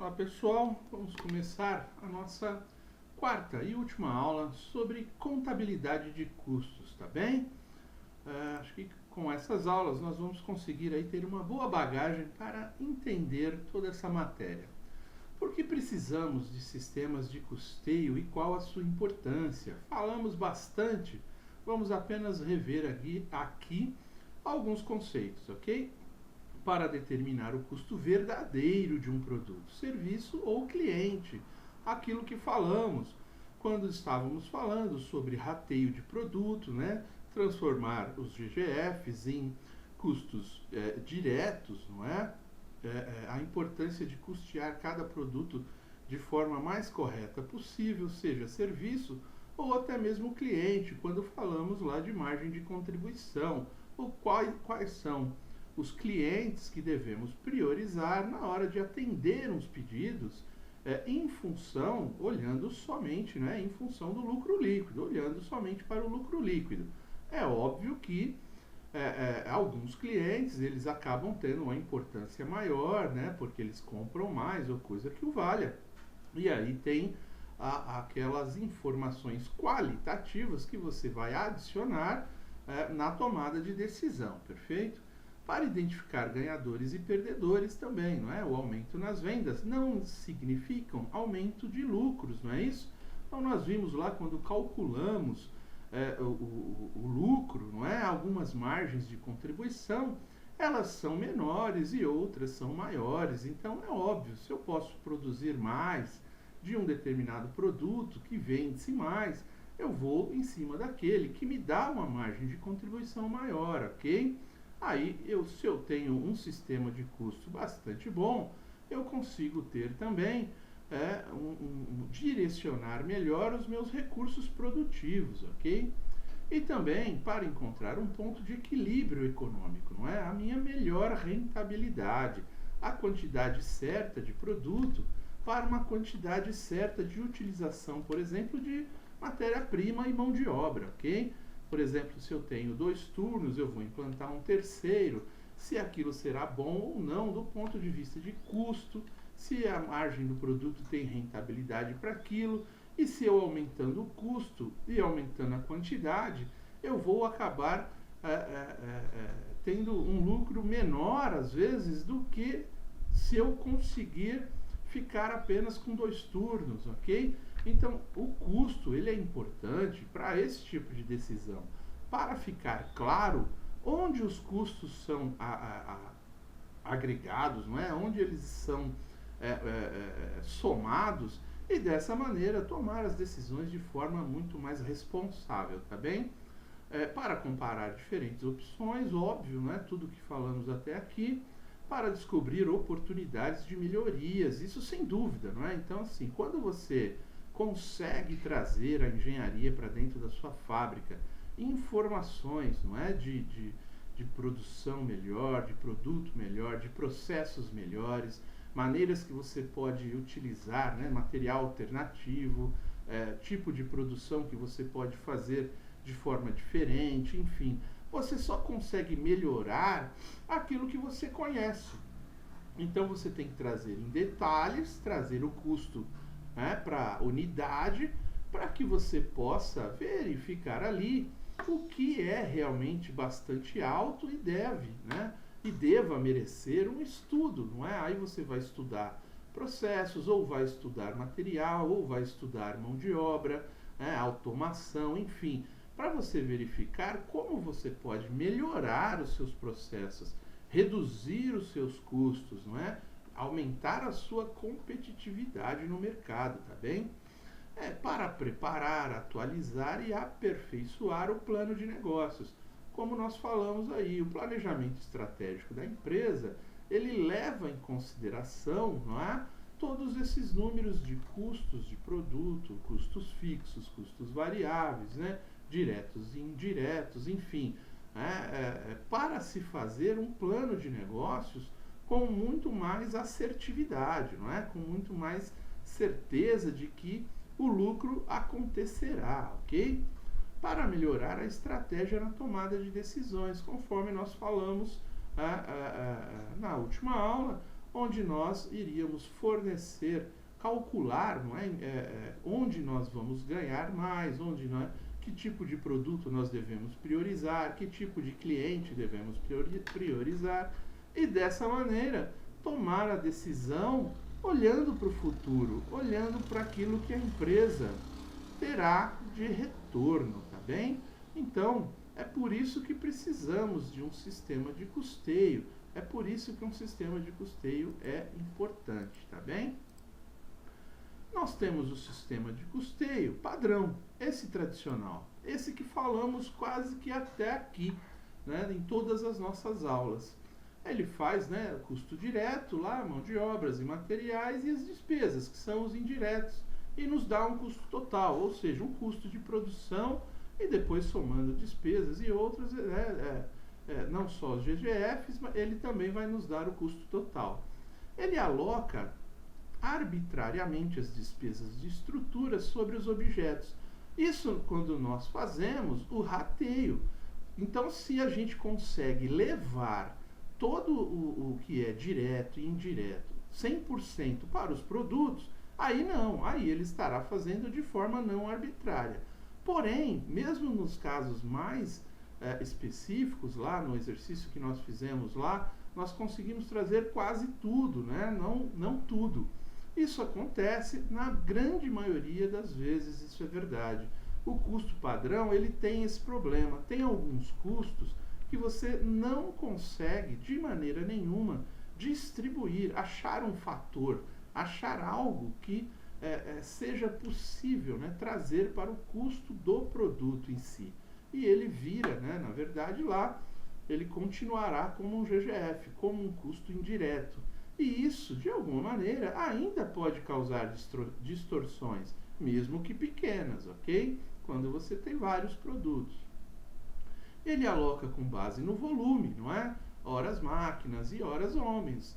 Olá pessoal, vamos começar a nossa quarta e última aula sobre contabilidade de custos, tá bem? Acho que com essas aulas nós vamos conseguir aí ter uma boa bagagem para entender toda essa matéria. Por que precisamos de sistemas de custeio e qual a sua importância? Falamos bastante, vamos apenas rever aqui alguns conceitos, ok? Para determinar o custo verdadeiro de um produto, serviço ou cliente. Aquilo que falamos quando estávamos falando sobre rateio de produto, né? Transformar os GGFs em custos diretos, não é? A importância de custear cada produto de forma mais correta possível, seja serviço ou até mesmo cliente, quando falamos lá de margem de contribuição, ou quais são os clientes que devemos priorizar na hora de atender uns pedidos em função, olhando somente, né, em função do lucro líquido, olhando somente para o lucro líquido. É óbvio que alguns clientes eles acabam tendo uma importância maior, né, porque eles compram mais ou coisa que o valha. E aí tem aquelas informações qualitativas que você vai adicionar na tomada de decisão, perfeito? Para identificar ganhadores e perdedores também, não é? O aumento nas vendas não significa aumento de lucros, não é isso? Então nós vimos lá quando calculamos o lucro, não é? Algumas margens de contribuição, elas são menores e outras são maiores. Então é óbvio, se eu posso produzir mais de um determinado produto que vende-se mais, eu vou em cima daquele que me dá uma margem de contribuição maior, ok? Aí, se eu tenho um sistema de custo bastante bom, eu consigo ter também direcionar melhor os meus recursos produtivos, ok? E também para encontrar um ponto de equilíbrio econômico, não é? A minha melhor rentabilidade, a quantidade certa de produto para uma quantidade certa de utilização, por exemplo, de matéria-prima e mão de obra, ok? Por exemplo, se eu tenho 2 turnos, eu vou implantar um terceiro, se aquilo será bom ou não do ponto de vista de custo, se a margem do produto tem rentabilidade para aquilo, e se eu aumentando o custo e aumentando a quantidade, eu vou acabar tendo um lucro menor, às vezes, do que se eu conseguir ficar apenas com 2 turnos, ok? Então, o custo ele é importante para esse tipo de decisão, para ficar claro onde os custos são agregados, não é? Onde eles são somados, e dessa maneira tomar as decisões de forma muito mais responsável, tá bem? Para comparar diferentes opções, óbvio, não é? Tudo que falamos até aqui, para descobrir oportunidades de melhorias, isso sem dúvida, não é? Então, assim, quando você consegue trazer a engenharia para dentro da sua fábrica, informações, não é, de produção melhor, de produto melhor, de processos melhores, maneiras que você pode utilizar, né, material alternativo, tipo de produção que você pode fazer de forma diferente, enfim, você só consegue melhorar aquilo que você conhece. Então você tem que trazer em detalhes, trazer o custo para a unidade, para que você possa verificar ali o que é realmente bastante alto e deva merecer um estudo, não é? Aí você vai estudar processos, ou vai estudar material, ou vai estudar mão de obra, automação, enfim, para você verificar como você pode melhorar os seus processos, reduzir os seus custos, não é? Aumentar a sua competitividade no mercado, tá bem? Para preparar, atualizar e aperfeiçoar o plano de negócios. Como nós falamos aí, o planejamento estratégico da empresa, ele leva em consideração, não é, todos esses números de custos de produto, custos fixos, custos variáveis, né, diretos e indiretos, enfim, para se fazer um plano de negócios com muito mais assertividade, não é? Com muito mais certeza de que o lucro acontecerá, ok? Para melhorar a estratégia na tomada de decisões, conforme nós falamos na última aula, onde nós iríamos fornecer, calcular, não é? Onde nós vamos ganhar mais, onde não é? Que tipo de produto nós devemos priorizar, que tipo de cliente devemos priorizar, e dessa maneira tomar a decisão olhando para o futuro, olhando para aquilo que a empresa terá de retorno, tá bem? Então, é por isso que precisamos de um sistema de custeio, é por isso que um sistema de custeio é importante, tá bem? Nós temos o sistema de custeio padrão, esse tradicional, esse que falamos quase que até aqui, né, em todas as nossas aulas. Ele faz, né, custo direto lá, mão de obras e materiais, e as despesas, que são os indiretos, e nos dá um custo total, ou seja, um custo de produção, e depois somando despesas e outros, não só os GGFs, mas ele também vai nos dar o custo total. Ele aloca arbitrariamente as despesas de estrutura sobre os objetos. Isso quando nós fazemos o rateio. Então, se a gente consegue levar todo o que é direto e indireto 100% para os produtos, aí não, aí ele estará fazendo de forma não arbitrária. Porém, mesmo nos casos mais específicos, lá no exercício que nós fizemos lá, nós conseguimos trazer quase tudo, né? Não tudo. Isso acontece na grande maioria das vezes, isso é verdade. O custo padrão, ele tem esse problema. Tem alguns custos que você não consegue, de maneira nenhuma, distribuir, achar um fator, achar algo que seja possível, né, trazer para o custo do produto em si. E ele vira, né, na verdade, lá, ele continuará como um GGF, como um custo indireto. E isso, de alguma maneira, ainda pode causar distorções, mesmo que pequenas, ok? Quando você tem vários produtos. Ele aloca com base no volume, não é? Horas máquinas e horas homens.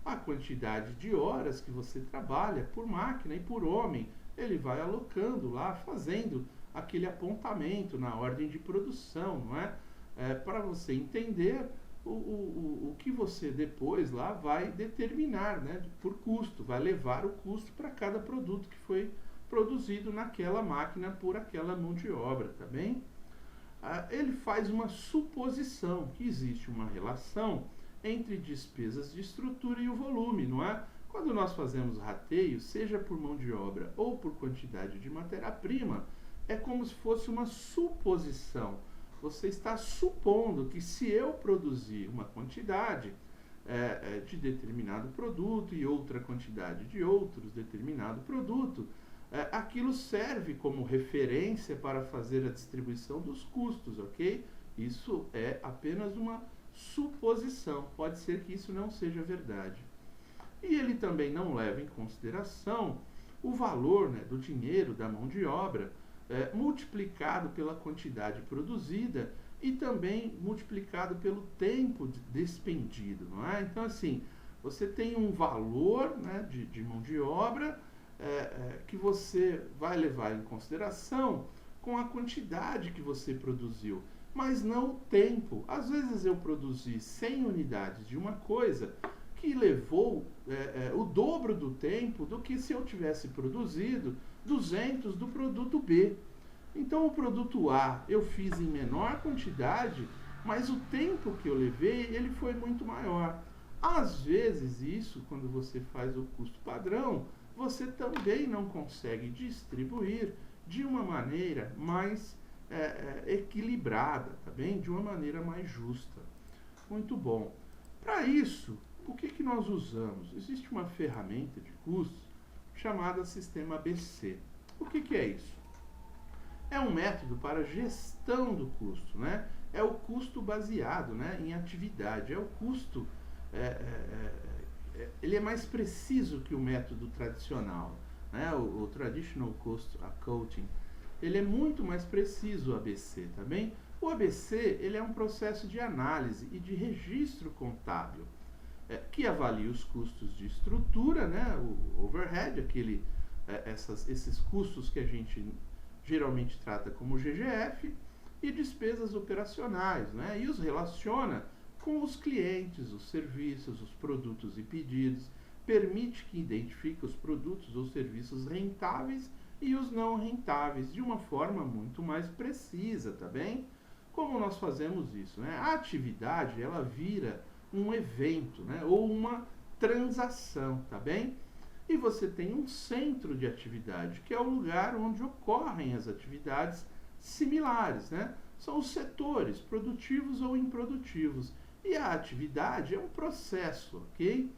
A quantidade de horas que você trabalha por máquina e por homem, ele vai alocando lá, fazendo aquele apontamento na ordem de produção, não é? Para você entender o que você depois lá vai determinar, né, por custo, vai levar o custo para cada produto que foi produzido naquela máquina por aquela mão de obra, tá bem? Ele faz uma suposição que existe uma relação entre despesas de estrutura e o volume, não é? Quando nós fazemos rateio, seja por mão de obra ou por quantidade de matéria-prima, é como se fosse uma suposição. Você está supondo que se eu produzir uma quantidade de determinado produto e outra quantidade de outros determinado produto, aquilo serve como referência para fazer a distribuição dos custos, ok? Isso é apenas uma suposição, pode ser que isso não seja verdade. E ele também não leva em consideração o valor, né, do dinheiro, da mão de obra, multiplicado pela quantidade produzida e também multiplicado pelo tempo despendido, não é? Então, assim, você tem um valor, né, de mão de obra que você vai levar em consideração com a quantidade que você produziu, mas não o tempo. Às vezes eu produzi 100 unidades de uma coisa que levou o dobro do tempo do que se eu tivesse produzido 200 do produto B. Então o produto A eu fiz em menor quantidade, mas o tempo que eu levei ele foi muito maior. Às vezes isso, quando você faz o custo padrão, você também não consegue distribuir de uma maneira mais equilibrada, tá bem? De uma maneira mais justa. Muito bom. Para isso, o que nós usamos? Existe uma ferramenta de custos chamada Sistema ABC. O que é isso? É um método para gestão do custo, né? É o custo baseado, né, em atividade. É o custo, ele é mais preciso que o método tradicional, né? O Traditional Cost Accounting. Ele é muito mais preciso, o ABC, tá bem? O ABC, ele é um processo de análise e de registro contábil, que avalia os custos de estrutura, né, o overhead, esses custos que a gente geralmente trata como GGF, e despesas operacionais, né, e os relaciona com os clientes, os serviços, os produtos e pedidos, permite que identifique os produtos ou serviços rentáveis e os não rentáveis de uma forma muito mais precisa, tá bem? Como nós fazemos isso, né? A atividade, ela vira um evento, né? Ou uma transação, tá bem? E você tem um centro de atividade, que é o lugar onde ocorrem as atividades similares, né? São os setores produtivos ou improdutivos. E a atividade é um processo, ok?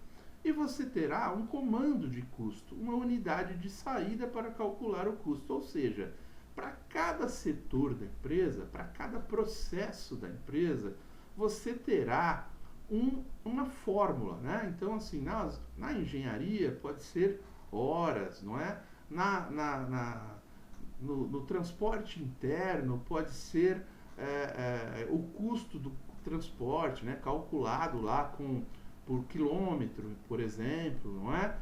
E você terá um comando de custo, uma unidade de saída para calcular o custo, ou seja, para cada setor da empresa, para cada processo da empresa, você terá uma fórmula, né? Então, assim, na engenharia pode ser horas, não é? No transporte interno pode ser o custo do transporte, né? Calculado lá por quilômetro, por exemplo, não é?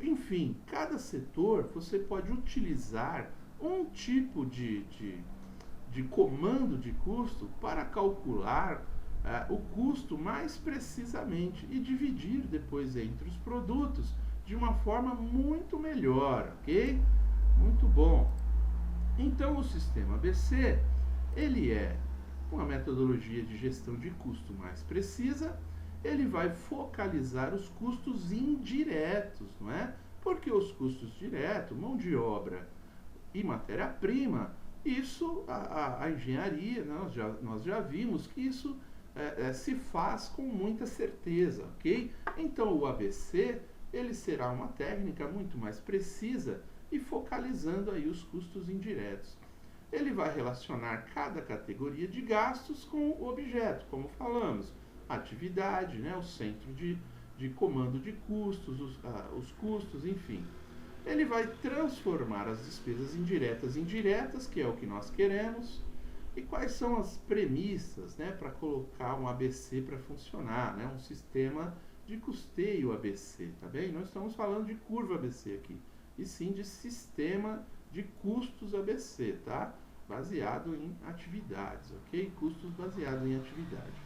Enfim, cada setor você pode utilizar um tipo de comando de custo para calcular o custo mais precisamente e dividir depois entre os produtos de uma forma muito melhor, ok? Muito bom. Então, o sistema ABC, ele é uma metodologia de gestão de custo mais precisa, ele vai focalizar os custos indiretos, não é? Porque os custos diretos, mão de obra e matéria-prima, isso, a engenharia, nós já vimos que isso se faz com muita certeza, ok? Então, o ABC, ele será uma técnica muito mais precisa e focalizando aí os custos indiretos. Ele vai relacionar cada categoria de gastos com o objeto, como falamos, atividade, né, o centro de comando de custos, os custos, enfim. Ele vai transformar as despesas indiretas em diretas, que é o que nós queremos. E quais são as premissas, né, para colocar um ABC para funcionar, né, um sistema de custeio ABC, tá bem? Nós estamos falando de curva ABC aqui, e sim de sistema de custos ABC, tá? Baseado em atividades, ok? Custos baseados em atividade.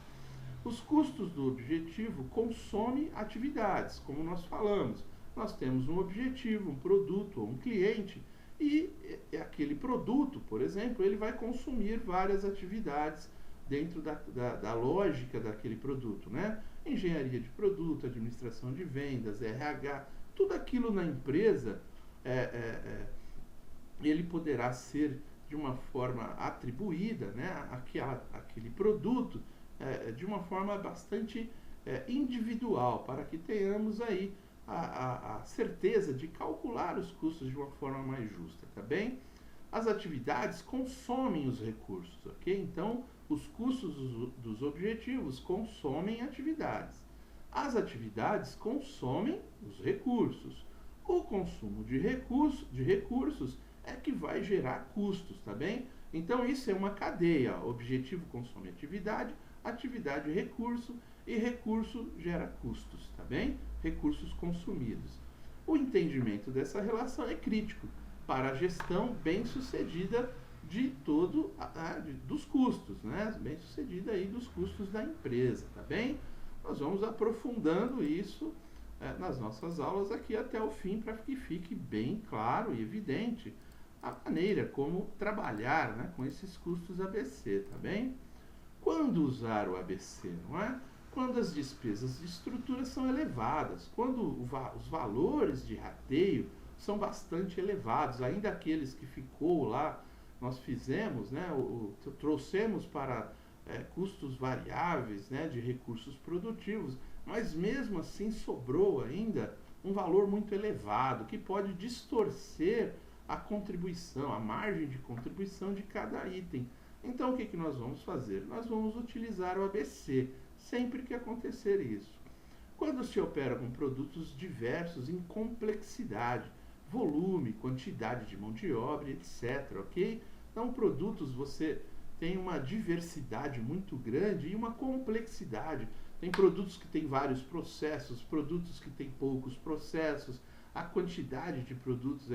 Os custos do objetivo consomem atividades, como nós falamos. Nós temos um objetivo, um produto ou um cliente, e aquele produto, por exemplo, ele vai consumir várias atividades dentro da lógica daquele produto, né? Engenharia de produto, administração de vendas, RH, tudo aquilo na empresa, ele poderá ser de uma forma atribuída, né, aquele produto de uma forma bastante individual, para que tenhamos aí a certeza de calcular os custos de uma forma mais justa, tá bem? As atividades consomem os recursos, ok? Então, os custos dos objetivos consomem atividades. As atividades consomem os recursos. O consumo de recursos é que vai gerar custos, tá bem? Então, isso é uma cadeia. Objetivo consome atividade, atividade recurso, e recurso gera custos, tá bem? Recursos consumidos. O entendimento dessa relação é crítico para a gestão bem-sucedida dos custos, né? Bem-sucedida aí dos custos da empresa, tá bem? Nós vamos aprofundando isso nas nossas aulas aqui até o fim, para que fique bem claro e evidente a maneira como trabalhar, né, com esses custos ABC, tá bem? Quando usar o ABC, não é? Quando as despesas de estrutura são elevadas, quando os valores de rateio são bastante elevados, ainda aqueles que ficou lá, nós fizemos, né, trouxemos para custos variáveis, né, de recursos produtivos, mas mesmo assim sobrou ainda um valor muito elevado, que pode distorcer a contribuição, a margem de contribuição de cada item. Então, o que nós vamos fazer? Nós vamos utilizar o ABC, sempre que acontecer isso. Quando se opera com produtos diversos em complexidade, volume, quantidade de mão de obra, etc, ok? Então, produtos você tem uma diversidade muito grande e uma complexidade. Tem produtos que têm vários processos, produtos que têm poucos processos, a quantidade de produtos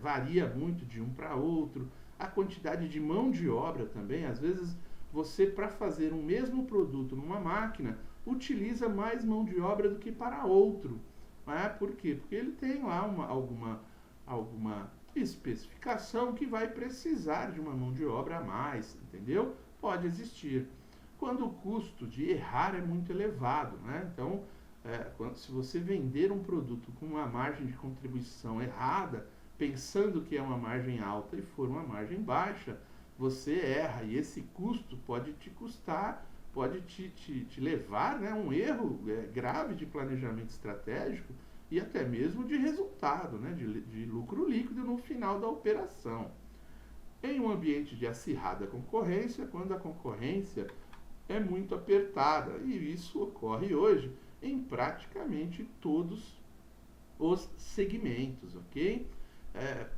varia muito de um para outro, a quantidade de mão de obra também, às vezes você, para fazer um mesmo produto numa máquina, utiliza mais mão de obra do que para outro. Por quê? Porque ele tem lá alguma especificação que vai precisar de uma mão de obra a mais, entendeu? Pode existir. Quando o custo de errar é muito elevado, Então, se você vender um produto com uma margem de contribuição errada, pensando que é uma margem alta e for uma margem baixa, você erra e esse custo pode te custar, pode te levar a um erro grave de planejamento estratégico e até mesmo de resultado, de lucro líquido no final da operação. Em um ambiente de acirrada concorrência, quando a concorrência é muito apertada, e isso ocorre hoje em praticamente todos os segmentos, ok?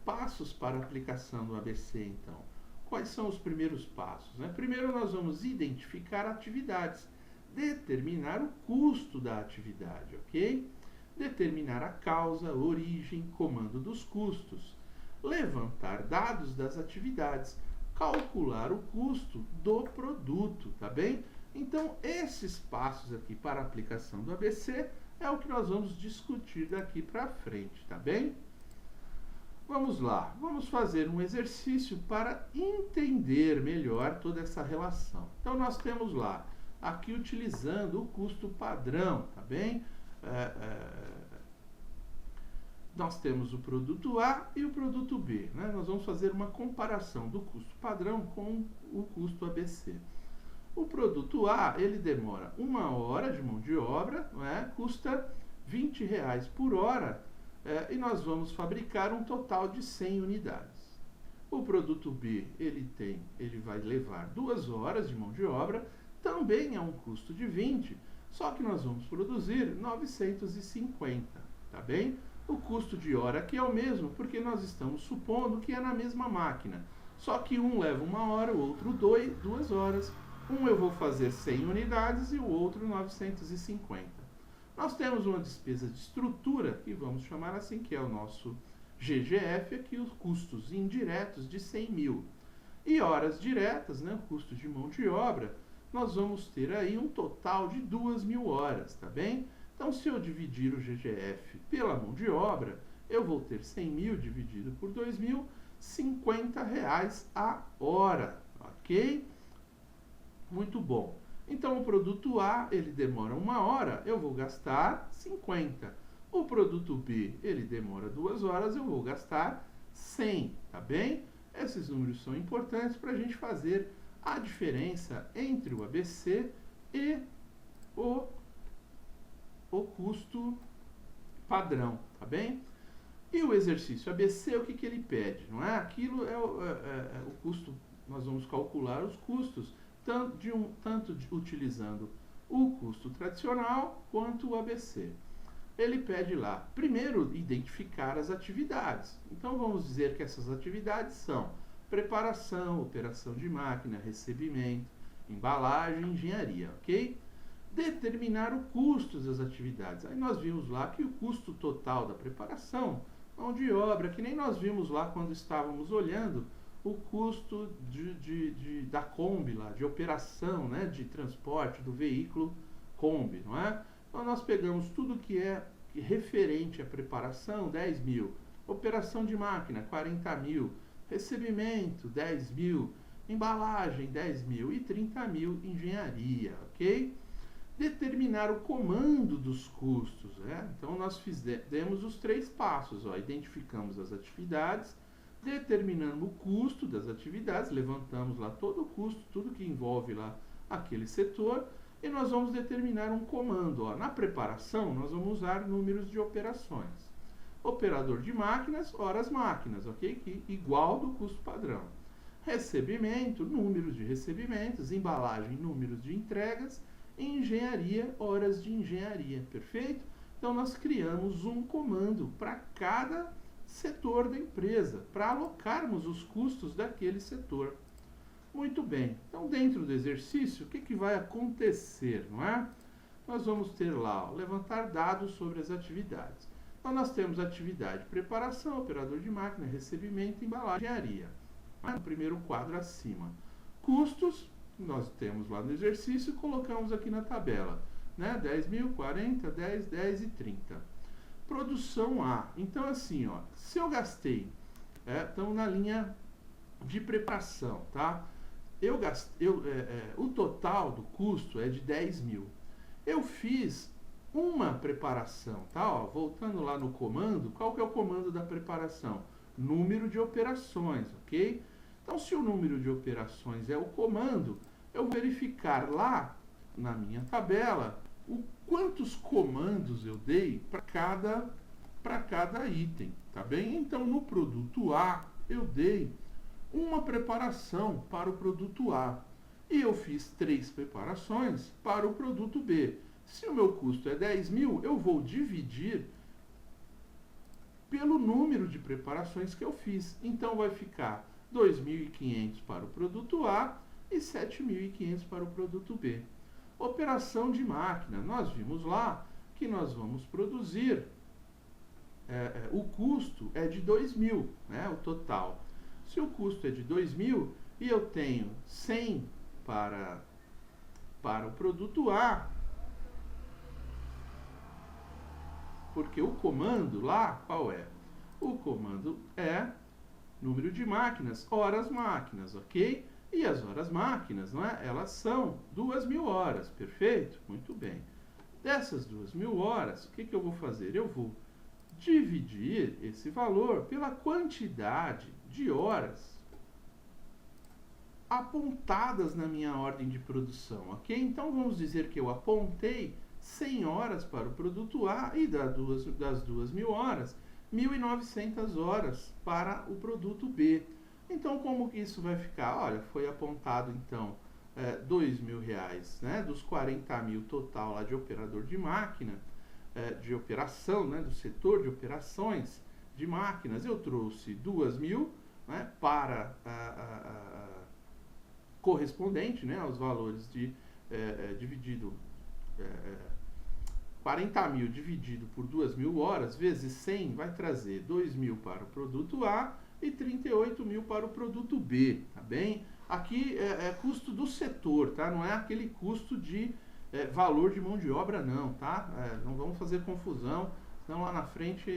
Passos para a aplicação do ABC, então. Quais são os primeiros passos? Primeiro, nós vamos identificar atividades, determinar o custo da atividade, ok? Determinar a causa, origem, comando dos custos, levantar dados das atividades, calcular o custo do produto, tá bem? Então, esses passos aqui para a aplicação do ABC é o que nós vamos discutir daqui para frente, tá bem? Vamos lá, vamos fazer um exercício para entender melhor toda essa relação. Então, nós temos lá, aqui utilizando o custo padrão, tá bem? Nós temos o produto A e o produto B, Nós vamos fazer uma comparação do custo padrão com o custo ABC. O produto A, ele demora 1 hora de mão de obra, custa R$20 por hora, e nós vamos fabricar um total de 100 unidades. O produto B, ele vai levar 2 horas de mão de obra, também é um custo de 20, só que nós vamos produzir 950, tá bem? O custo de hora aqui é o mesmo, porque nós estamos supondo que é na mesma máquina. Só que um leva 1 hora, o outro 2 horas. Um eu vou fazer 100 unidades e o outro 950. Nós temos uma despesa de estrutura, que vamos chamar assim, que é o nosso GGF, aqui os custos indiretos de 100 mil. E horas diretas, o custo de mão de obra, nós vamos ter aí um total de 2.000 horas, tá bem? Então, se eu dividir o GGF pela mão de obra, eu vou ter 100 mil dividido por 2.000, R$50 a hora, ok? Muito bom. Então, o produto A, ele demora 1 hora, eu vou gastar 50. O produto B, ele demora 2 horas, eu vou gastar 100, tá bem? Esses números são importantes para a gente fazer a diferença entre o ABC e o custo padrão, tá bem? E o exercício ABC, o que ele pede? Aquilo é o custo, nós vamos calcular os custos, tanto utilizando o custo tradicional quanto o ABC. Ele pede lá, primeiro, identificar as atividades. Então, vamos dizer que essas atividades são preparação, operação de máquina, recebimento, embalagem, engenharia, ok? Determinar o custo das atividades. Aí nós vimos lá que o custo total da preparação, mão de obra, que nem nós vimos lá quando estávamos olhando o custo da Kombi lá, de operação, de transporte do veículo Kombi, não é? Então nós pegamos tudo que é referente à preparação, 10 mil, operação de máquina, 40 mil, recebimento, 10 mil, embalagem, 10 mil e 30 mil engenharia, ok? Determinar o comando dos custos, Então nós fizemos os 3 passos, identificamos as atividades, determinamos o custo das atividades, levantamos lá todo o custo, tudo que envolve lá aquele setor, e nós vamos determinar um comando. Na preparação, nós vamos usar números de operações. Operador de máquinas, horas máquinas, ok? Que igual do custo padrão. Recebimento, números de recebimentos, embalagem, números de entregas, engenharia, horas de engenharia, perfeito? Então, nós criamos um comando para cada setor da empresa, para alocarmos os custos daquele setor. Muito bem, então dentro do exercício, o que vai acontecer, não é? Nós vamos ter lá, levantar dados sobre as atividades. Então nós temos atividade, preparação, operador de máquina, recebimento, embalagem, engenharia. No primeiro quadro acima. Custos, nós temos lá no exercício e colocamos aqui na tabela, né? 10.000, 40, 10, 10 e 30. Produção A. Então, assim, ó, se eu gastei, estamos na linha de preparação, tá? O total do custo é de 10.000. Eu fiz uma preparação, tá? Ó, voltando lá no comando, qual que é o comando da preparação? Número de operações, ok? Então, se o número de operações é o comando, eu vou verificar lá na minha tabela quantos comandos eu dei para cada item, tá bem? Então, no produto A, eu dei uma preparação para o produto A e eu fiz 3 preparações para o produto B. Se o meu custo é 10.000, eu vou dividir pelo número de preparações que eu fiz. Então, vai ficar 2.500 para o produto A e 7.500 para o produto B. Operação de máquina. Nós vimos lá que nós vamos produzir, o custo é de 2.000, né, o total. Se o custo é de 2.000 e eu tenho 100 para o produto A, porque o comando lá, qual é? O comando é número de máquinas, horas máquinas, ok? E as horas máquinas, não é? Elas são 2.000 horas, perfeito? Muito bem. Dessas 2.000 horas, o que eu vou fazer? Eu vou dividir esse valor pela quantidade de horas apontadas na minha ordem de produção, ok? Então, vamos dizer que eu apontei 100 horas para o produto A e das 2.000 horas, 1.900 horas para o produto B. Então, como que isso vai ficar? Olha, foi apontado, então, R$2.000, né, dos 40.000 total lá de operador de máquina, de operação, né, do setor de operações de máquinas. Eu trouxe 2.000, né, para correspondente, né, aos valores de dividido 40.000 dividido por 2.000 horas vezes 100 vai trazer 2.000 para o produto A e 38.000 para o produto B, tá bem? Aqui é custo do setor, tá? Não é aquele custo de valor de mão de obra, não, tá? Não vamos fazer confusão, senão lá na frente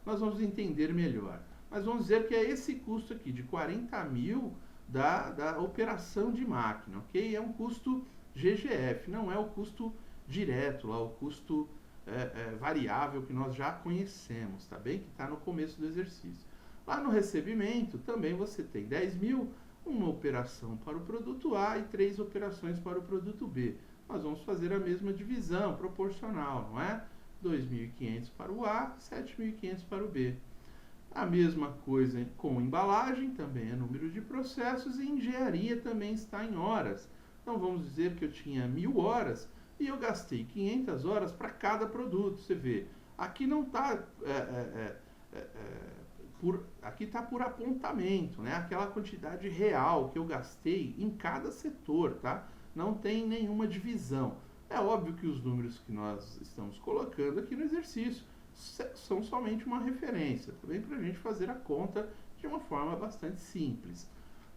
nós vamos entender melhor. Mas vamos dizer que é esse custo aqui de 40.000 da operação de máquina, ok? É um custo GGF, não é o custo direto, lá o custo variável que nós já conhecemos, tá bem? Que está no começo do exercício. Lá no recebimento também você tem 10.000, uma operação para o produto A e 3 operações para o produto B. Nós vamos fazer a mesma divisão proporcional, não é? 2.500 para o A, 7.500 para o B. A mesma coisa com embalagem, também é número de processos, e engenharia também está em horas. Então vamos dizer que eu tinha 1.000 horas e eu gastei 500 horas para cada produto. Você vê, aqui não está aqui está por apontamento, né? Aquela quantidade real que eu gastei em cada setor, tá? Não tem nenhuma divisão. É óbvio que os números que nós estamos colocando aqui no exercício são somente uma referência, também para a gente fazer a conta de uma forma bastante simples.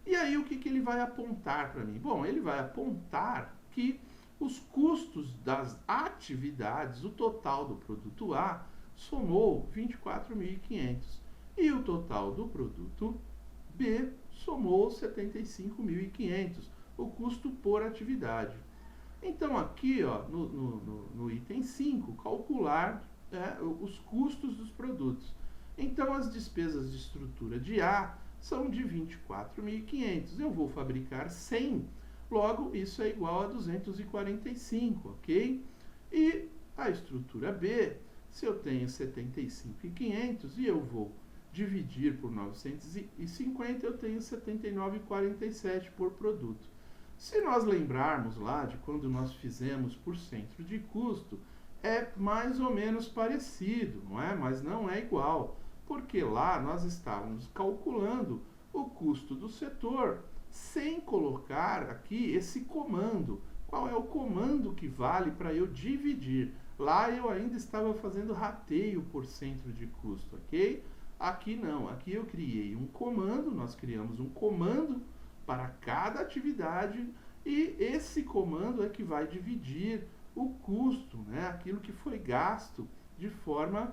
E aí o que ele vai apontar para mim? Bom, ele vai apontar que os custos das atividades, o total do produto A, somou 24.500 e o total do produto B somou 75.500, o custo por atividade. Então aqui, ó, no item 5, calcular os custos dos produtos. Então as despesas de estrutura de A são de 24.500. Eu vou fabricar 100, logo isso é igual a 245, ok? E a estrutura B, se eu tenho 75.500 e eu vou dividir por 950, eu tenho 79,47 por produto. Se nós lembrarmos lá de quando nós fizemos por centro de custo, é mais ou menos parecido, não é? Mas não é igual, porque lá nós estávamos calculando o custo do setor sem colocar aqui esse comando. Qual é o comando que vale para eu dividir? Lá eu ainda estava fazendo rateio por centro de custo, ok? Aqui não, aqui eu criei um comando, nós criamos um comando para cada atividade, e esse comando é que vai dividir o custo, né, aquilo que foi gasto de forma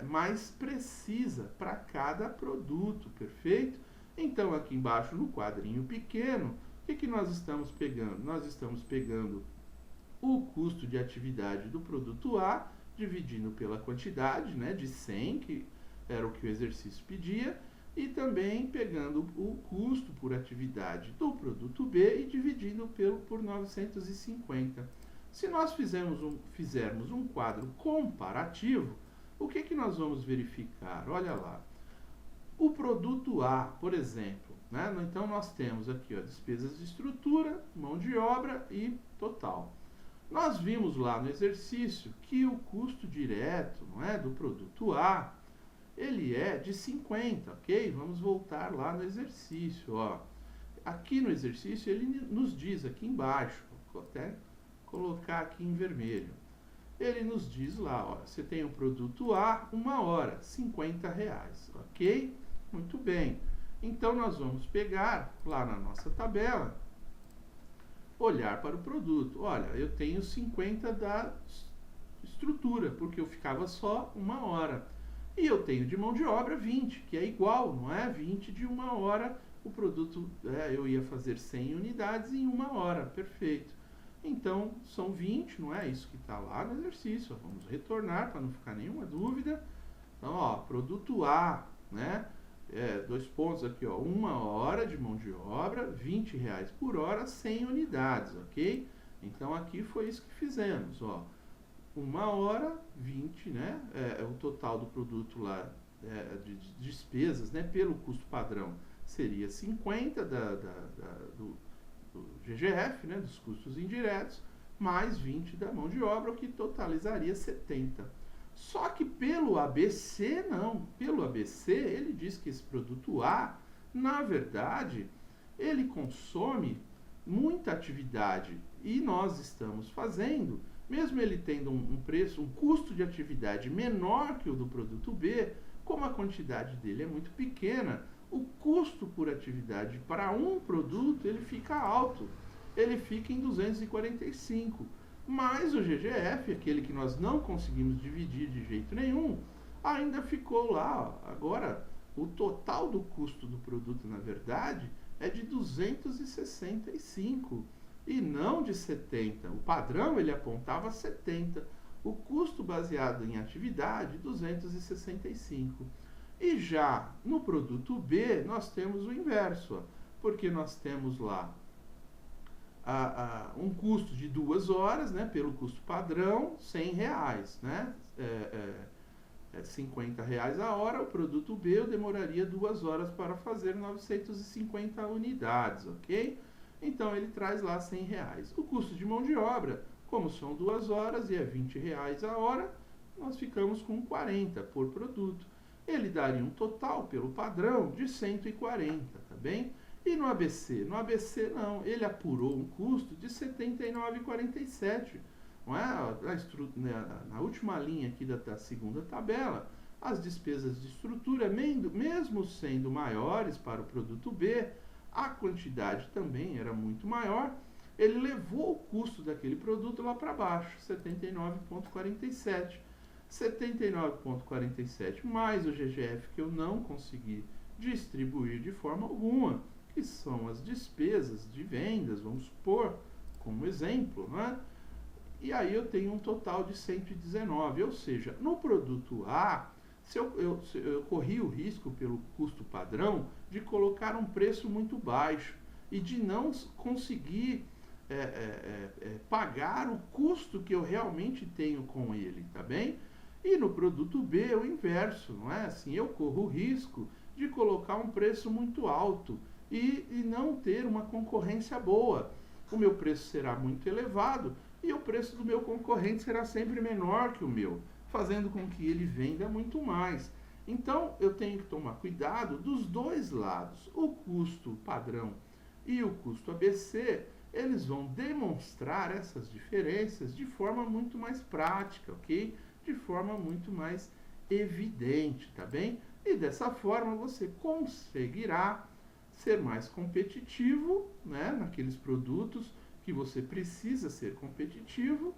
mais precisa para cada produto, perfeito? Então, aqui embaixo no quadrinho pequeno, o que nós estamos pegando? Nós estamos pegando o custo de atividade do produto A, dividindo pela quantidade, né, de 100, que era o que o exercício pedia, e também pegando o custo por atividade do produto B e dividindo por 950. Se nós fizermos um quadro comparativo, o que nós vamos verificar? Olha lá. O produto A, por exemplo, né? Então nós temos aqui, ó, despesas de estrutura, mão de obra e total. Nós vimos lá no exercício que o custo direto, não é, do produto A, ele é de 50, ok? Vamos voltar lá no exercício, ó. Aqui no exercício ele nos diz aqui embaixo, vou até colocar aqui em vermelho. Ele nos diz lá, ó, você tem o produto A, 1 hora, R$50, ok? Muito bem. Então, nós vamos pegar lá na nossa tabela, olhar para o produto. Olha, eu tenho 50 da estrutura, porque eu ficava só 1 hora. E eu tenho de mão de obra 20, que é igual, não é? 20 de 1 hora, o produto, eu ia fazer 100 unidades em 1 hora, perfeito. Então, são 20, não é? Isso que está lá no exercício. Vamos retornar para não ficar nenhuma dúvida. Então, ó, produto A, né? 2 pontos aqui, ó. 1 hora de mão de obra, R$20 por hora, 100 unidades, ok? Então, aqui foi isso que fizemos, ó. 1 hora, 20, né? O total do produto lá, de despesas, né? Pelo custo padrão, seria 50 do GGF, né, dos custos indiretos, mais 20 da mão de obra, o que totalizaria 70. Só que pelo ABC, não. Pelo ABC, ele diz que esse produto A, na verdade, ele consome muita atividade. E nós estamos fazendo, mesmo ele tendo um custo de atividade menor que o do produto B, como a quantidade dele é muito pequena, o custo por atividade para um produto, ele fica alto. Ele fica em 245. Mas o GGF, aquele que nós não conseguimos dividir de jeito nenhum, ainda ficou lá. Agora, o total do custo do produto, na verdade, é de 265 e não de 70. O padrão, ele apontava 70. O custo baseado em atividade, 265. E já no produto B, nós temos o inverso, ó, porque nós temos lá um custo de 2 horas, né, pelo custo padrão, R$100, né, R$50 a hora. O produto B eu demoraria 2 horas para fazer 950 unidades, ok? Então, ele traz lá R$100. O custo de mão de obra, como são 2 horas e é R$20 a hora, nós ficamos com 40 por produto. Ele daria um total, pelo padrão, de 140, tá bem? E no ABC? No ABC, não. Ele apurou um custo de R$ 79,47. Não é? Na última linha aqui da segunda tabela, as despesas de estrutura, mesmo sendo maiores para o produto B, a quantidade também era muito maior. Ele levou o custo daquele produto lá para baixo, R$ 79,47. 79,47 mais o GGF que eu não consegui distribuir de forma alguma, que são as despesas de vendas, vamos supor, como exemplo, né? E aí eu tenho um total de 119, ou seja, no produto A, eu corri o risco pelo custo padrão de colocar um preço muito baixo e de não conseguir pagar o custo que eu realmente tenho com ele, tá bem? E no produto B é o inverso, não é? Assim, eu corro o risco de colocar um preço muito alto e não ter uma concorrência boa. O meu preço será muito elevado e o preço do meu concorrente será sempre menor que o meu, fazendo com que ele venda muito mais. Então, eu tenho que tomar cuidado dos dois lados. O custo padrão e o custo ABC, eles vão demonstrar essas diferenças de forma muito mais prática, ok? De forma muito mais evidente, tá bem? E dessa forma você conseguirá ser mais competitivo, né, naqueles produtos que você precisa ser competitivo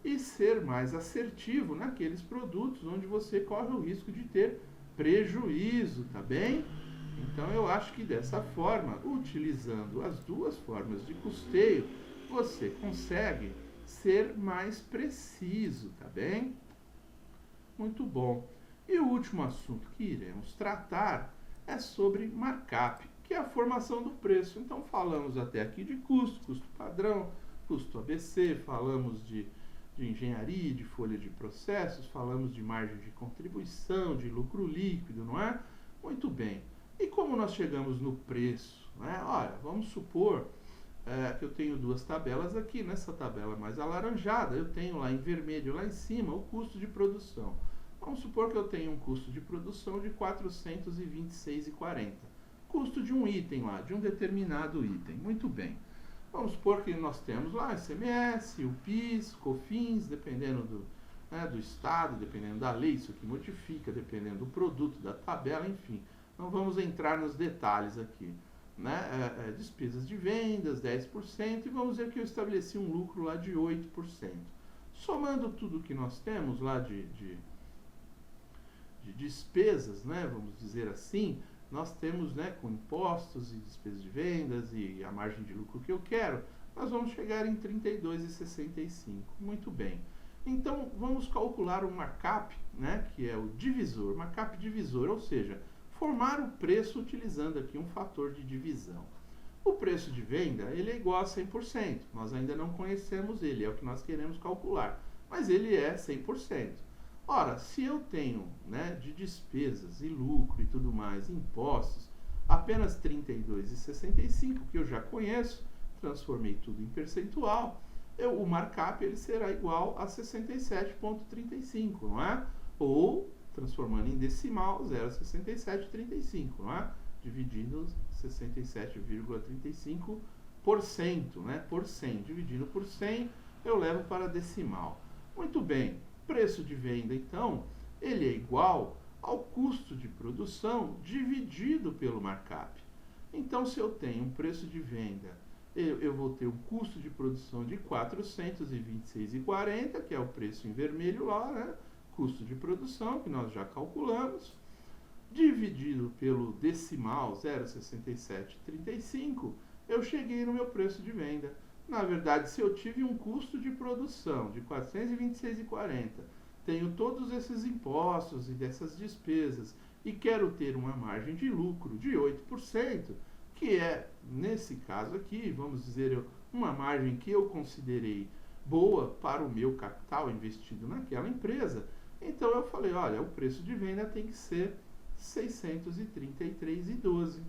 e ser mais assertivo naqueles produtos onde você corre o risco de ter prejuízo, tá bem? Então eu acho que dessa forma, utilizando as duas formas de custeio, você consegue ser mais preciso, tá bem? Muito bom. E o último assunto que iremos tratar é sobre markup, que é a formação do preço. Então falamos até aqui de custo, custo padrão, custo ABC, falamos de engenharia, de folha de processos, falamos de margem de contribuição, de lucro líquido, não é? Muito bem. E como nós chegamos no preço? Né? Olha, vamos supor que eu tenho duas tabelas aqui. Nessa tabela mais alaranjada, eu tenho lá em vermelho, lá em cima, o custo de produção. Vamos supor que eu tenho um custo de produção de R$ 426,40. Custo de um item lá, de um determinado item. Muito bem. Vamos supor que nós temos lá ICMS, o PIS, COFINS, dependendo do estado, dependendo da lei, isso aqui modifica, dependendo do produto, da tabela, enfim. Não vamos entrar nos detalhes aqui. Né? Despesas de vendas, 10%, e vamos ver que eu estabeleci um lucro lá de 8%. Somando tudo que nós temos lá de despesas, né, vamos dizer assim, nós temos, né, com impostos e despesas de vendas e a margem de lucro que eu quero, nós vamos chegar em 32,65. Muito bem. Então, vamos calcular o markup, né, que é o divisor, markup divisor, ou seja, formar o preço utilizando aqui um fator de divisão. O preço de venda, ele é igual a 100%. Nós ainda não conhecemos ele, é o que nós queremos calcular, mas ele é 100%. Ora, se eu tenho, né, de despesas e lucro e tudo mais, impostos, apenas 32,65, que eu já conheço, transformei tudo em percentual, o markup ele será igual a 67,35, não é? Ou, transformando em decimal, 0,6735, não é? Dividindo 67,35%, né? Por 100. Dividindo por 100, eu levo para decimal. Muito bem. Preço de venda, então, ele é igual ao custo de produção dividido pelo markup. Então, se eu tenho um preço de venda, eu vou ter um custo de produção de R$ 426,40, que é o preço em vermelho lá, né? Custo de produção, que nós já calculamos, dividido pelo decimal 0,6735, eu cheguei no meu preço de venda. Na verdade, se eu tive um custo de produção de R$ 426,40, tenho todos esses impostos e dessas despesas e quero ter uma margem de lucro de 8%, que é, nesse caso aqui, vamos dizer, uma margem que eu considerei boa para o meu capital investido naquela empresa, então eu falei, olha, o preço de venda tem que ser R$ 633,12.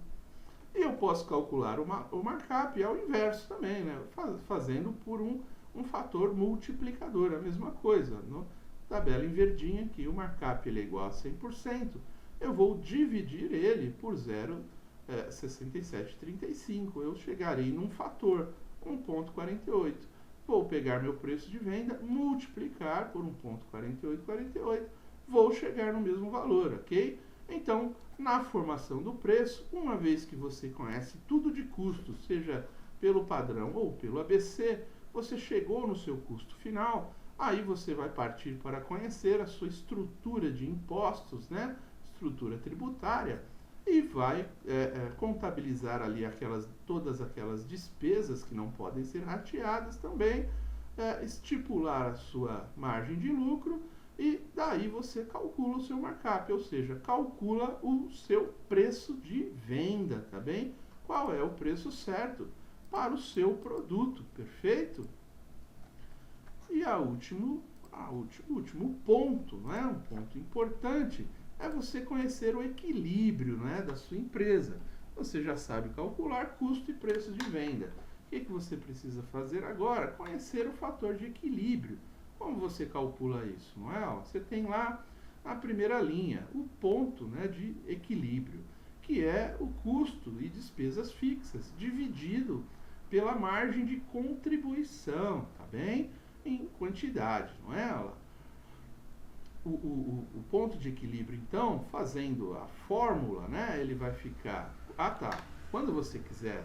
E eu posso calcular o markup ao inverso também, né? Fazendo por um fator multiplicador, a mesma coisa. Na tabela em verdinha aqui, o markup ele é igual a 100%, eu vou dividir ele por 0,6735. Eu chegarei num fator 1,48. Vou pegar meu preço de venda, multiplicar por 1,4848, vou chegar no mesmo valor, ok? Então, na formação do preço, uma vez que você conhece tudo de custo, seja pelo padrão ou pelo ABC, você chegou no seu custo final, aí você vai partir para conhecer a sua estrutura de impostos, né? Estrutura tributária, e vai contabilizar ali todas aquelas despesas que não podem ser rateadas também, estipular a sua margem de lucro, e daí você calcula o seu markup, ou seja, calcula o seu preço de venda, tá bem? Qual é o preço certo para o seu produto, perfeito? E o último ponto, né, um ponto importante, é você conhecer o equilíbrio, né, da sua empresa. Você já sabe calcular custo e preço de venda. O que você precisa fazer agora? Conhecer o fator de equilíbrio. Como você calcula isso, não é? Você tem lá a primeira linha, o ponto, né, de equilíbrio, que é o custo e despesas fixas, dividido pela margem de contribuição, tá bem? Em quantidade, não é? O ponto de equilíbrio, então, fazendo a fórmula, né, ele vai ficar... Ah, tá. quando você quiser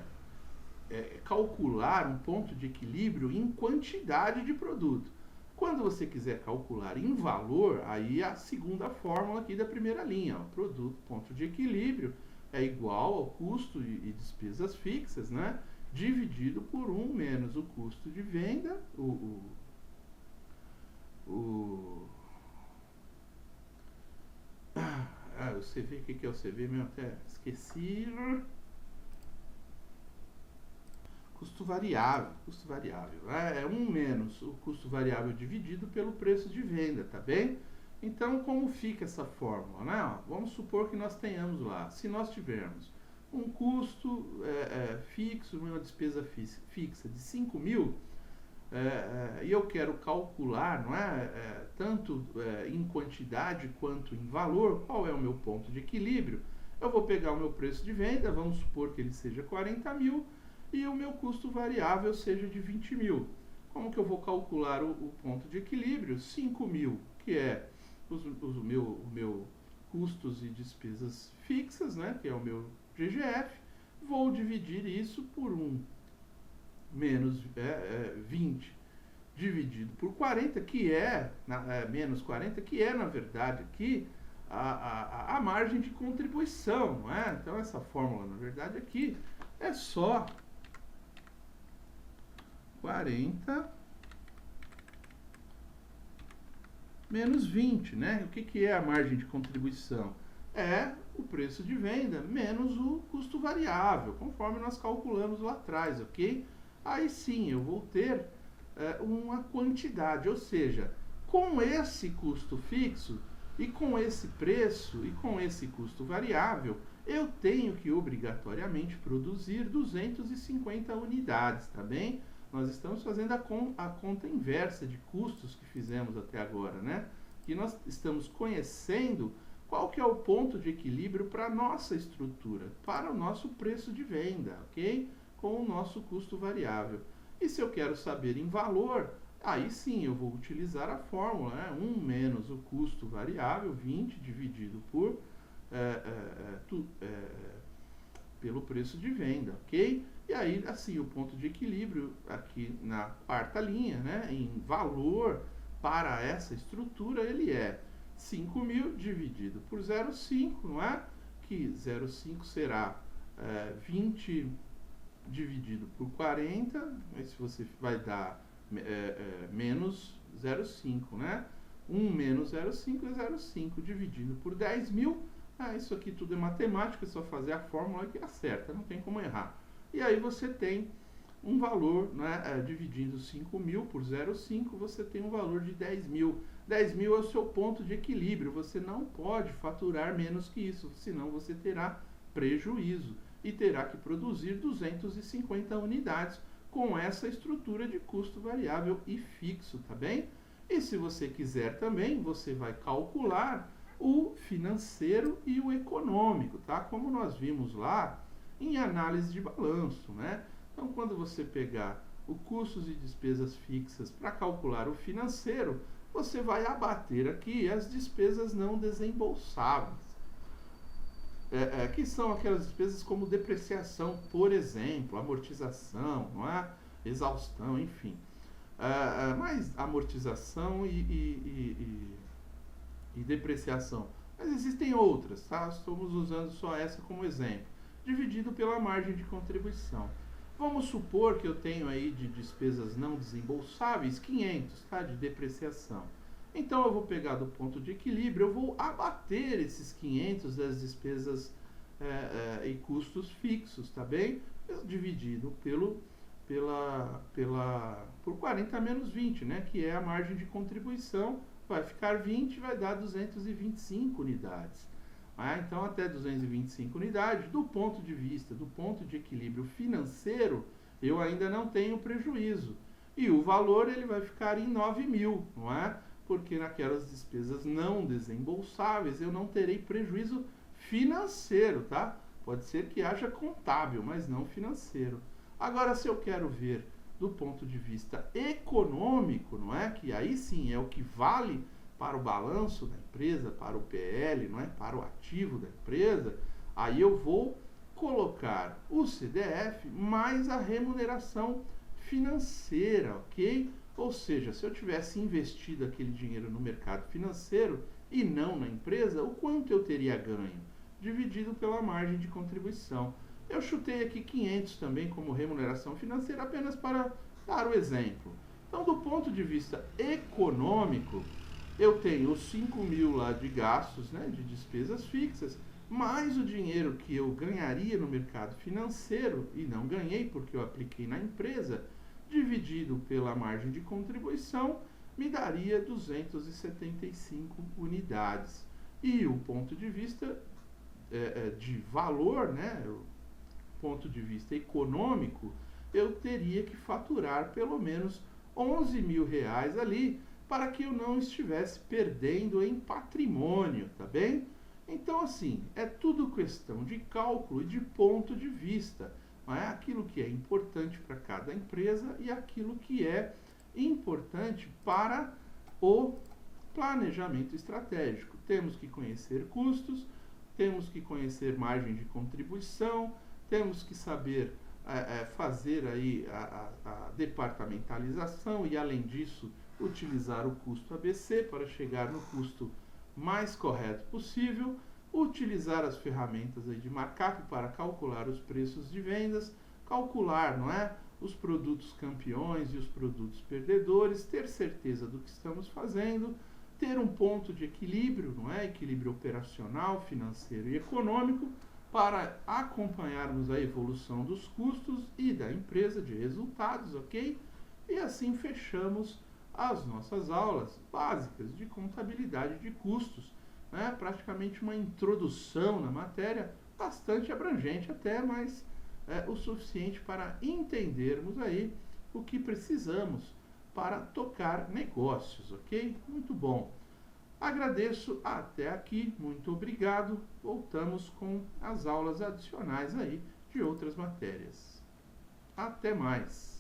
calcular um ponto de equilíbrio em quantidade de produto. Quando você quiser calcular em valor, aí a segunda fórmula aqui da primeira linha, ó, produto, ponto de equilíbrio, é igual ao custo e despesas fixas, né? Dividido por 1 menos o custo de venda, o CV, o que é o CV mesmo? Até esqueci. Custo variável, é 1 menos o custo variável dividido pelo preço de venda, tá bem? Então, como fica essa fórmula, né? Vamos supor que nós tenhamos lá, se nós tivermos um custo fixo, uma despesa fixa de 5.000, e eu quero calcular, não é, tanto em quantidade quanto em valor, qual é o meu ponto de equilíbrio, eu vou pegar o meu preço de venda, vamos supor que ele seja 40.000, e o meu custo variável seja de 20.000. Como que eu vou calcular o ponto de equilíbrio? 5.000, que é o meu custos e despesas fixas, né, que é o meu GGF, vou dividir isso por 1 menos 20 dividido por 40, que menos 40, que é, na verdade, aqui a margem de contribuição, não é? Então, essa fórmula, na verdade, aqui é só 40 menos 20, né? O que é a margem de contribuição? É o preço de venda menos o custo variável, conforme nós calculamos lá atrás, ok? Aí sim, eu vou ter uma quantidade, ou seja, com esse custo fixo e com esse preço e com esse custo variável, eu tenho que obrigatoriamente produzir 250 unidades, tá bem? Nós estamos fazendo a conta inversa de custos que fizemos até agora, né? E nós estamos conhecendo qual que é o ponto de equilíbrio para a nossa estrutura, para o nosso preço de venda, ok? Com o nosso custo variável. E se eu quero saber em valor, aí sim eu vou utilizar a fórmula, né? 1 menos o custo variável, 20, dividido por pelo preço de venda, ok? E aí, assim, o ponto de equilíbrio aqui na quarta linha, né, em valor para essa estrutura, ele é 5.000 dividido por 0,5, não é? Que 0,5 será 20 dividido por 40, aí se você vai dar menos 0,5, né? 1 menos 0,5 é 0,5 dividido por 10.000. Isso aqui tudo é matemática, é só fazer a fórmula que acerta, não tem como errar. E aí você tem um valor, né, dividindo 5.000 por 0,5, você tem um valor de 10.000. 10.000 é o seu ponto de equilíbrio, você não pode faturar menos que isso, senão você terá prejuízo e terá que produzir 250 unidades com essa estrutura de custo variável e fixo, tá bem? E se você quiser também, você vai calcular o financeiro e o econômico, tá? Como nós vimos lá em análise de balanço, né? Então, quando você pegar o custos e despesas fixas para calcular o financeiro, você vai abater aqui as despesas não desembolsáveis, que são aquelas despesas como depreciação, por exemplo, amortização, não é? Exaustão, enfim. Mas amortização e depreciação. Mas existem outras, tá? Estamos usando só essa como exemplo. Dividido pela margem de contribuição. Vamos supor que eu tenho aí de despesas não desembolsáveis 500, tá? De depreciação. Então eu vou pegar do ponto de equilíbrio, eu vou abater esses 500 das despesas e custos fixos, tá bem? Dividido por 40 menos 20, né? Que é a margem de contribuição. Vai ficar 20, vai dar 225 unidades. Então, até 225 unidades, do ponto de equilíbrio financeiro, eu ainda não tenho prejuízo. E o valor ele vai ficar em 9.000, não é? Porque naquelas despesas não desembolsáveis eu não terei prejuízo financeiro, tá? Pode ser que haja contábil, mas não financeiro. Agora, se eu quero ver do ponto de vista econômico, não é? Que aí sim é o que vale para o balanço da empresa, para o PL, não é? Para o ativo da empresa, aí eu vou colocar o CDF mais a remuneração financeira, ok? Ou seja, se eu tivesse investido aquele dinheiro no mercado financeiro e não na empresa, o quanto eu teria ganho? Dividido pela margem de contribuição. Eu chutei aqui 500 também como remuneração financeira, apenas para dar o exemplo. Então, do ponto de vista econômico, eu tenho os 5.000 lá de gastos, né, de despesas fixas, mais o dinheiro que eu ganharia no mercado financeiro, e não ganhei porque eu apliquei na empresa, dividido pela margem de contribuição, me daria 275 unidades. E o ponto de vista de valor, né, o ponto de vista econômico, eu teria que faturar pelo menos 11 mil reais ali, para que eu não estivesse perdendo em patrimônio, tá bem? Então, assim, é tudo questão de cálculo e de ponto de vista. Não é aquilo que é importante para cada empresa e aquilo que é importante para o planejamento estratégico. Temos que conhecer custos, temos que conhecer margem de contribuição, temos que saber fazer aí a departamentalização e, além disso, utilizar o custo ABC para chegar no custo mais correto possível, utilizar as ferramentas aí de markup para calcular os preços de vendas, calcular, não é, os produtos campeões e os produtos perdedores, ter certeza do que estamos fazendo, ter um ponto de equilíbrio, não é, equilíbrio operacional, financeiro e econômico, para acompanharmos a evolução dos custos e da empresa de resultados, ok? E assim fechamos as nossas aulas básicas de contabilidade de custos, né? Praticamente uma introdução na matéria, bastante abrangente até, mas o suficiente para entendermos aí o que precisamos para tocar negócios, ok? Muito bom. Agradeço até aqui, muito obrigado. Voltamos com as aulas adicionais aí de outras matérias. Até mais!